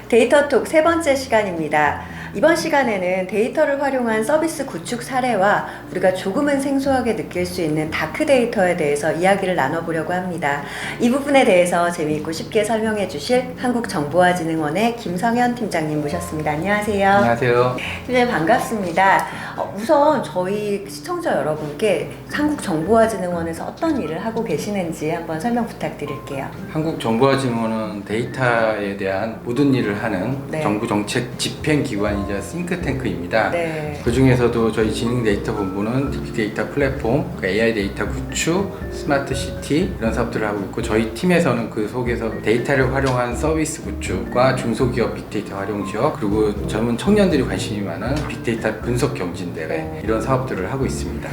데이터톡 세 번째 시간입니다. 이번 시간에는 데이터를 활용한 서비스 구축 사례와 우리가 조금은 생소하게 느낄 수 있는 다크 데이터에 대해서 이야기를 나눠보려고 합니다. 이 부분에 대해서 재미있고 쉽게 설명해 주실 한국정보화진흥원의 김성현 팀장님 모셨습니다. 안녕하세요. 안녕하세요. 네, 반갑습니다. 우선 저희 시청자 여러분께 한국정보화진흥원에서 어떤 일을 하고 계시는지 한번 설명 부탁드릴게요. 한국정보화진흥원은 데이터에 대한 모든 일을 하는 네. 정부 정책 집행기관이자 싱크탱크입니다. 네. 그 중에서도 저희 진흥데이터본부는 빅데이터 플랫폼, AI 데이터 구축, 스마트 시티 이런 사업들을 하고 있고, 저희 팀에서는 그 속에서 데이터를 활용한 서비스 구축과 중소기업 빅데이터 활용 지역, 그리고 젊은 청년들이 관심이 많은 빅데이터 분석 경진 대회 이런 사업들을 하고 있습니다.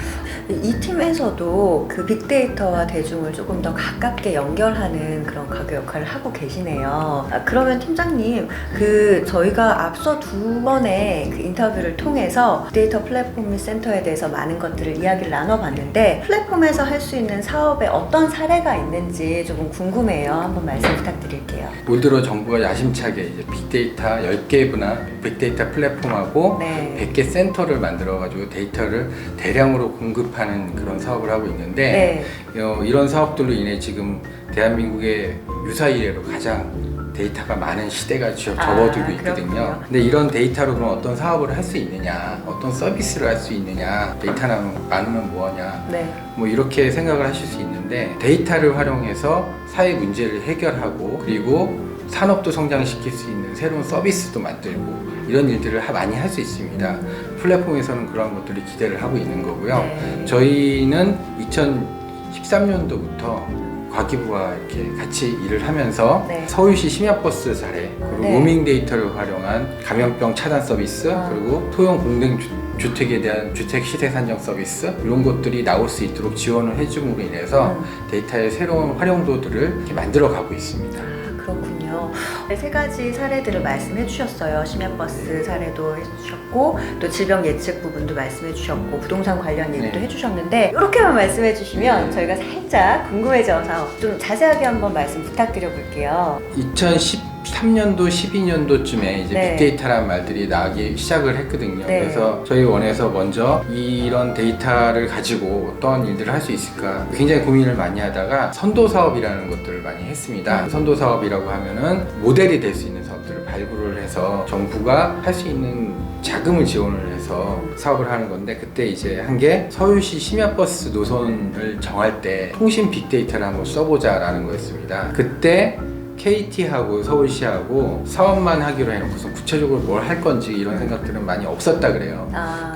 이 팀에서도 그 빅데이터와 대중을 조금 더 가깝게 연결하는 그런 가교 역할을 하고 계시네요. 그러면 팀장님, 저희가 앞서 두 번의 그 인터뷰를 통해서 빅데이터 플랫폼 및 센터에 대해서 많은 것들을 이야기를 나눠봤는데, 플랫폼에서 할 수 있는 사업에 어떤 사례가 있는지 조금 궁금해요. 한번 말씀 부탁드릴게요. 올 들어 정부가 야심차게 이제 빅데이터 10개 분화 빅데이터 플랫폼하고 네. 100개 센터를 만들어가지고 데이터를 대량으로 공급하는 그런 사업을 하고 있는데, 이런 사업들로 인해 지금 대한민국의 유사 이래로 가장 데이터가 많은 시대가 접어들고 있거든요. 그렇군요. 근데 이런 데이터로 그럼 어떤 사업을 할 수 있느냐, 어떤 서비스를 할 수 있느냐, 데이터는 많으면 뭐하냐, 네. 뭐 이렇게 생각을 하실 수 있는데, 데이터를 활용해서 사회 문제를 해결하고, 그리고 산업도 성장시킬 수 있는 새로운 서비스도 만들고, 이런 일들을 많이 할 수 있습니다. 플랫폼에서는 그런 것들이 기대를 하고 있는 거고요. 네. 저희는 2013년도부터 과기부와 이렇게 같이 일을 하면서 네. 서울시 심야버스 사례, 그리고 네. 로밍 데이터를 활용한 감염병 차단 서비스, 그리고 토용 공동 주택에 대한 주택 시세 산정 서비스, 이런 것들이 나올 수 있도록 지원을 해줌으로 인해서 데이터의 새로운 활용도들을 이렇게 만들어 가고 있습니다. 그렇군요. 세 가지 사례들을 말씀해 주셨어요. 심야버스 사례도 해주셨고, 또 질병 예측 부분도 말씀해 주셨고, 부동산 관련 얘기도 네. 해주셨는데, 이렇게만 말씀해 주시면 저희가 살짝 궁금해져서 좀 자세하게 한번 말씀 부탁드려 볼게요. 2013년도, 12년도쯤에 이제 네. 빅데이터라는 말들이 나오기 시작을 했거든요. 네. 그래서 저희 원에서 먼저 이런 데이터를 가지고 어떤 일들을 할 수 있을까 굉장히 고민을 많이 하다가 선도 사업이라는 것들을 많이 했습니다. 선도 사업이라고 하면은 모델이 될 수 있는 사업들을 발굴을 해서 정부가 할 수 있는 자금을 지원을 해서 사업을 하는 건데, 그때 이제 한 게 서울시 심야버스 노선을 정할 때 통신 빅데이터를 한번 써보자라는 거였습니다. 그때 KT하고 서울시하고 사업만 하기로 해놓고서 구체적으로 뭘 할 건지 이런 생각들은 많이 없었다 그래요.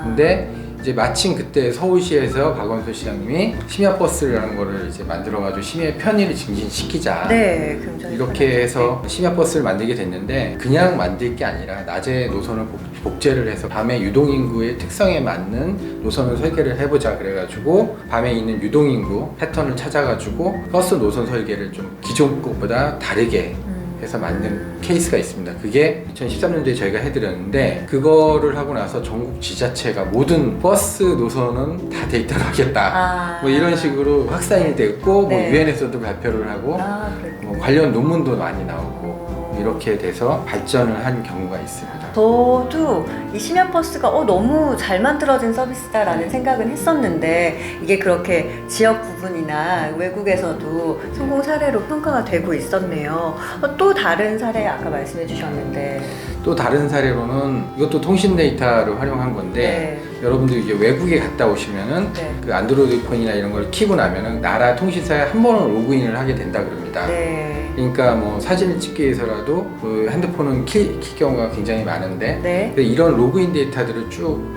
근데 이제 마침 그때 서울시에서 박원순 시장님이 심야버스라는 거를 이제 만들어가지고 시민의 편의를 증진시키자. 네, 굉장히 이렇게 해서 심야버스를 만들게 됐는데, 그냥 만들 게 아니라 낮에 노선을 복제를 해서 밤에 유동인구의 특성에 맞는 노선을 설계를 해보자 그래가지고 밤에 있는 유동인구 패턴을 찾아가지고 버스 노선 설계를 좀 기존 것보다 다르게 해서 만든 케이스가 있습니다. 그게 2013년도에 저희가 해드렸는데, 그거를 하고 나서 전국 지자체가 모든 버스 노선은 다 데이터로 하겠다, 뭐 이런 식으로 확산이 됐고, 뭐 네. 유엔에서도 발표를 하고, 뭐 관련 논문도 많이 나오고, 이렇게 돼서 발전을 한 경우가 있습니다. 저도 이 심야버스가 너무 잘 만들어진 서비스다라는 생각은 했었는데, 이게 그렇게 지역 부분이나 외국에서도 성공 사례로 평가가 되고 있었네요. 또 다른 사례 아까 말씀해 주셨는데, 또 다른 사례로는 이것도 통신 데이터를 활용한 건데, 여러분들 이제 외국에 갔다 오시면은 그 안드로이드 폰이나 이런 걸 키고 나면은 나라 통신사에 한 번은 로그인을 하게 된다 그럽니다. 그러니까 뭐 사진을 찍기 위해서라도 그 핸드폰은 킬 경우가 굉장히 많은데, 이런 로그인 데이터들을 쭉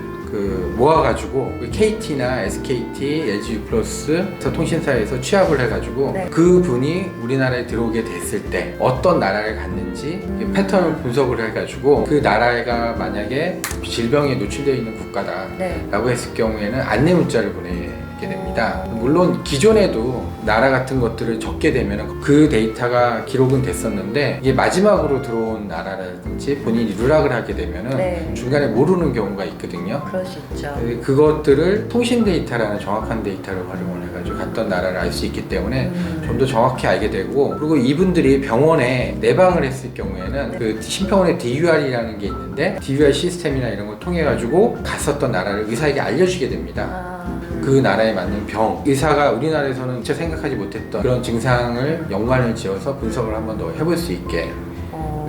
모아가지고 KT나 SKT, LG 플러스 통신사에서 취합을 해가지고 그 분이 우리나라에 들어오게 됐을 때 어떤 나라를 갔는지 패턴을 분석을 해가지고, 그 나라가 만약에 질병에 노출되어 있는 국가다 라고 했을 경우에는 안내 문자를 있게 됩니다. 물론 기존에도 나라 같은 것들을 적게 되면 그 데이터가 기록은 됐었는데 이게 마지막으로 들어온 나라라든지 본인이 누락을 하게 되면은 네. 중간에 모르는 경우가 있거든요. 그럴 수 있죠. 그것들을 통신 데이터라는 정확한 데이터를 활용을 해가지고 갔던 나라를 알 수 있기 때문에 좀 더 정확히 알게 되고, 그리고 이분들이 병원에 내방을 했을 경우에는 그 심평원에 DUR이라는 게 있는데 DUR 시스템이나 이런 걸 통해 가지고 갔었던 나라를 의사에게 알려주게 됩니다. 그 나라에 맞는 병, 의사가 우리나라에서는 미처 생각하지 못했던 그런 증상을 연관을 지어서 분석을 한 번 더 해볼 수 있게,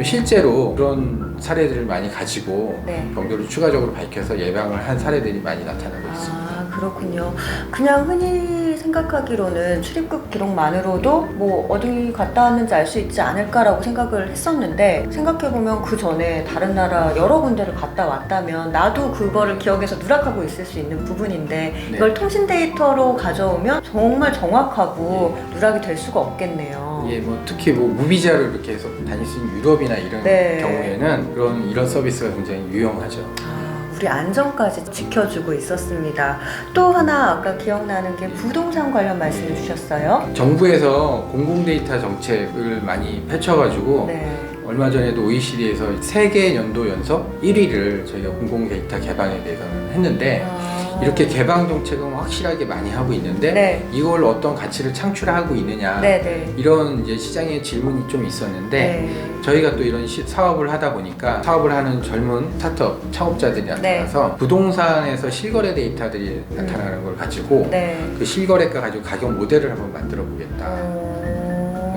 실제로 그런 사례들을 많이 가지고 네. 병도를 추가적으로 밝혀서 예방을 한 사례들이 많이 나타나고 있습니다. 그렇군요. 그냥 흔히 생각하기로는 출입국 기록만으로도 뭐 어디 갔다 왔는지 알 수 있지 않을까라고 생각을 했었는데, 생각해보면 그 전에 다른 나라 여러 군데를 갔다 왔다면 나도 그거를 기억해서 누락하고 있을 수 있는 부분인데 네. 이걸 통신 데이터로 가져오면 정말 정확하고 누락이 될 수가 없겠네요. 예, 뭐 특히 뭐 무비자로 이렇게 해서 다닐 수 있는 유럽이나 이런 네. 경우에는 이런 서비스가 굉장히 유용하죠. 우리 안전까지 지켜주고 있었습니다. 또 하나 아까 기억나는 게 부동산 관련 말씀해 주셨어요. 정부에서 공공 데이터 정책을 많이 펼쳐가지고 네. 얼마 전에도 OECD에서 세계 연도 연속 1위를 저희가 공공 데이터 개방에 대해서는 했는데, 이렇게 개방 정책은 확실하게 많이 하고 있는데 네. 이걸 어떤 가치를 창출하고 있느냐, 네네. 이런 이제 시장의 질문이 좀 있었는데 네. 저희가 또 이런 사업을 하다 보니까 사업을 하는 젊은 스타트업 창업자들이 나타나서 부동산에서 실거래 데이터들이 나타나는 걸 가지고 네. 그 실거래가 가지고 가격 모델을 한번 만들어 보겠다.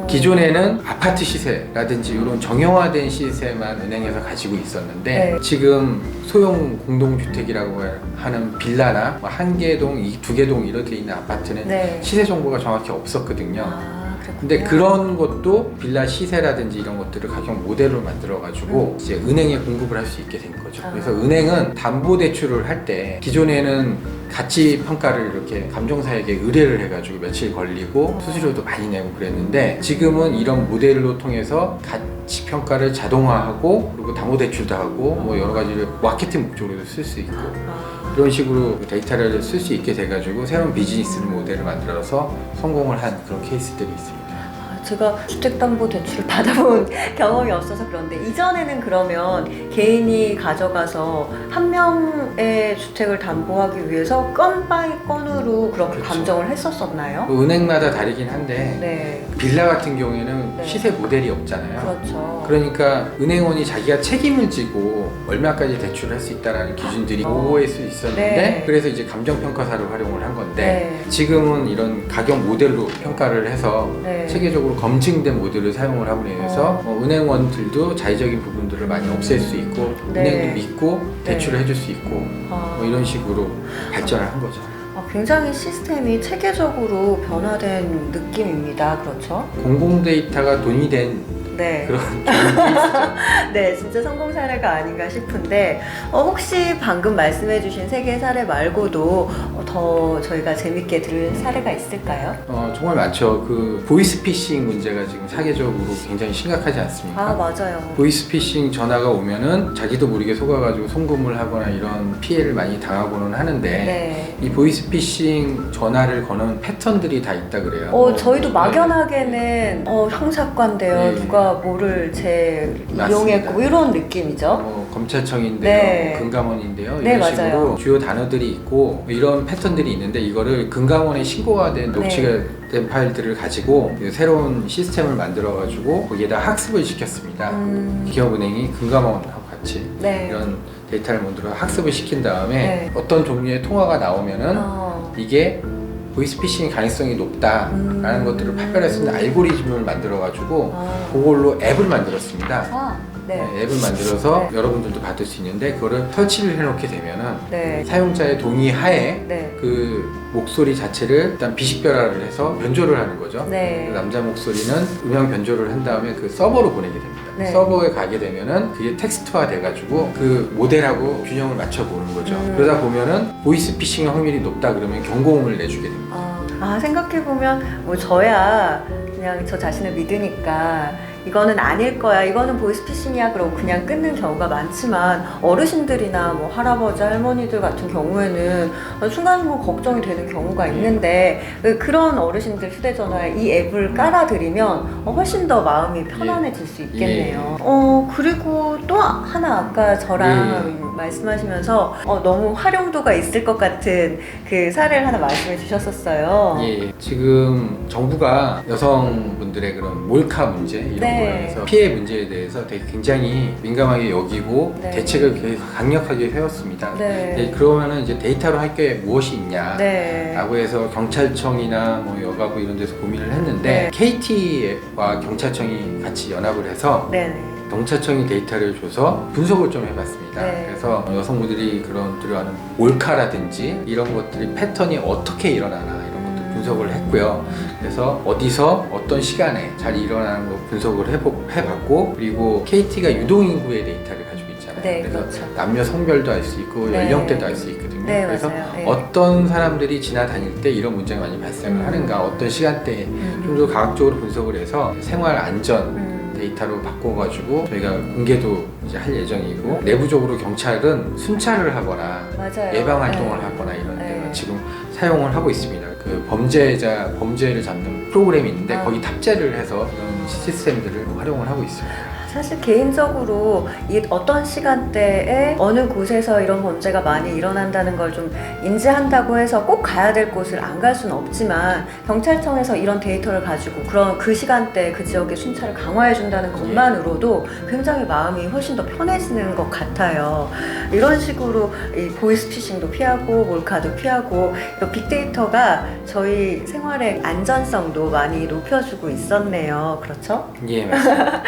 기존에는 아파트 시세라든지 이런 정형화된 시세만 은행에서 가지고 있었는데 네. 지금 소형 공동주택이라고 하는 빌라나 뭐 한 개 동, 두 개 동 이렇게 있는 아파트는 네. 시세 정보가 정확히 없었거든요. 그렇군요. 근데 그런 것도 빌라 시세라든지 이런 것들을 가격 모델로 만들어가지고 이제 은행에 공급을 할 수 있게 된 거죠. 그래서 은행은 담보대출을 할 때 기존에는 가치 평가를 이렇게 감정사에게 의뢰를 해가지고 며칠 걸리고 수수료도 많이 내고 그랬는데, 지금은 이런 모델로 통해서 가치 평가를 자동화하고 그리고 담보대출도 하고 뭐 여러 가지 마케팅 목적으로도 쓸 수 있고 이런 식으로 데이터를 쓸 수 있게 돼가지고 새로운 비즈니스 모델을 만들어서 성공을 한 그런 케이스들이 있습니다. 제가 주택담보대출을 받아본 경험이 없어서 그런데, 이전에는 그러면 개인이 가져가서 한 명의 주택을 담보하기 위해서 건 바이 건으로 그렇게 그렇죠. 감정을 했었었나요? 은행마다 다르긴 한데 네. 빌라 같은 경우에는 네. 시세 모델이 없잖아요. 그렇죠. 그러니까 은행원이 자기가 책임을 지고 얼마까지 대출을 할 수 있다는 기준들이 모호할 수 있었는데 네. 그래서 이제 감정평가사를 활용을 한 건데 네. 지금은 이런 가격 모델로 평가를 해서 네. 체계적으로 검증된 모델을 사용을 함으로 인해서 은행원들도 자의적인 부분들을 많이 없앨 수 있고 네. 은행도 믿고 대출을 네. 해줄 수 있고 뭐 이런 식으로 발전을 한 거죠. 굉장히 시스템이 체계적으로 변화된 느낌입니다. 그렇죠? 공공 데이터가 돈이 된 네. 그런 케이스죠. 네, 진짜 성공 사례가 아닌가 싶은데, 혹시 방금 말씀해주신 세 개 사례 말고도 더 저희가 재밌게 들은 사례가 있을까요? 정말 많죠. 그 보이스피싱 문제가 지금 사회적으로 굉장히 심각하지 않습니까? 맞아요. 보이스피싱 전화가 오면은 자기도 모르게 속아가지고 송금을 하거나 이런 피해를 많이 당하고는 하는데 네. 이 보이스피싱 전화를 거는 패턴들이 다 있다 그래요. 저희도 막연하게는 형사과인데요. 네. 누가 뭐를 맞습니다. 이용했고 이런 느낌이죠. 검찰청인데요, 네. 금감원인데요, 네, 이런 식으로 맞아요. 주요 단어들이 있고 이런 패턴들이 있는데 이거를 금감원에 신고가 된 녹취가 된 파일들을 가지고 새로운 시스템을 만들어가지고 거기에다 학습을 시켰습니다. 기업은행이 금감원하고 같이 네. 이런 데이터를 만들어 학습을 시킨 다음에 네. 어떤 종류의 통화가 나오면은 이게 보이스피싱 가능성이 높다라는 것들을 판별할 수 있는 알고리즘을 만들어가지고 그걸로 앱을 만들었습니다. 네. 앱을 만들어서 네. 여러분들도 받을 수 있는데 그거를 설치를 해놓게 되면은 네. 사용자의 동의 하에 네. 그 목소리 자체를 일단 비식별화를 해서 변조를 하는 거죠. 네. 그 남자 목소리는 음향 변조를 한 다음에 그 서버로 보내게 됩니다. 네. 서버에 가게 되면은 그게 텍스트화 돼가지고 그 모델하고 균형을 맞춰보는 거죠. 그러다 보면은 보이스피싱 확률이 높다 그러면 경고음을 내주게 됩니다. 생각해보면 뭐 저야 그냥 저 자신을 믿으니까 이거는 아닐 거야, 이거는 보이스피싱이야 그러고 그냥 끊는 경우가 많지만 어르신들이나 뭐 할아버지 할머니들 같은 경우에는 순간순간 걱정이 되는 경우가 있는데 그런 어르신들 휴대전화에 이 앱을 깔아드리면 훨씬 더 마음이 편안해질 수 있겠네요. 그리고 또 하나 아까 저랑 말씀하시면서 너무 활용도가 있을 것 같은 그 사례를 하나 말씀해 주셨었어요. 예, 지금 정부가 여성분들의 그런 몰카 문제 이런 네. 거에서 피해 문제에 대해서 되게 굉장히 민감하게 여기고 네. 대책을 계속 강력하게 세웠습니다. 네. 네, 그러면은 이제 데이터로 할 게 무엇이 있냐? 네. 라고 해서 경찰청이나 뭐 여가부 이런 데서 고민을 했는데 네. KT와 경찰청이 같이 연합을 해서 네네. 경찰청이 데이터를 줘서 분석을 좀 해봤습니다. 네. 그래서 여성분들이 그런 들어가는 몰카라든지 이런 것들이 패턴이 어떻게 일어나나 이런 것도 분석을 했고요. 그래서 어디서 어떤 시간에 잘 일어나는 거 분석을 해봤고, 그리고 KT가 유동인구의 데이터를 가지고 있잖아요. 네, 그래서 그렇죠. 남녀 성별도 알 수 있고 네. 연령대도 알 수 있거든요. 네, 그래서 맞아요. 네. 어떤 사람들이 지나다닐 때 이런 문제가 많이 발생을 하는가, 어떤 시간대에 좀 더 과학적으로 분석을 해서 생활 안전 데이터로 바꿔가지고 저희가 공개도 이제 할 예정이고, 내부적으로 경찰은 순찰을 하거나 맞아요. 예방 활동을 네. 하거나 이런 데는 네. 지금 사용을 하고 있습니다. 그 범죄를 잡는 프로그램이 있는데 거기 탑재를 해서 이런 시스템들을 활용을 하고 있습니다. 사실 개인적으로 이 어떤 시간대에 어느 곳에서 이런 범죄가 많이 일어난다는 걸 좀 인지한다고 해서 꼭 가야 될 곳을 안 갈 수는 없지만 경찰청에서 이런 데이터를 가지고 그런 그 시간대에 그 지역의 순찰을 강화해 준다는 것만으로도 굉장히 마음이 훨씬 더 편해지는 것 같아요. 이런 식으로 이 보이스피싱도 피하고 몰카도 피하고 이런 빅데이터가 저희 생활의 안전성도 많이 높여주고 있었네요. 그렇죠? 예, 맞습니다.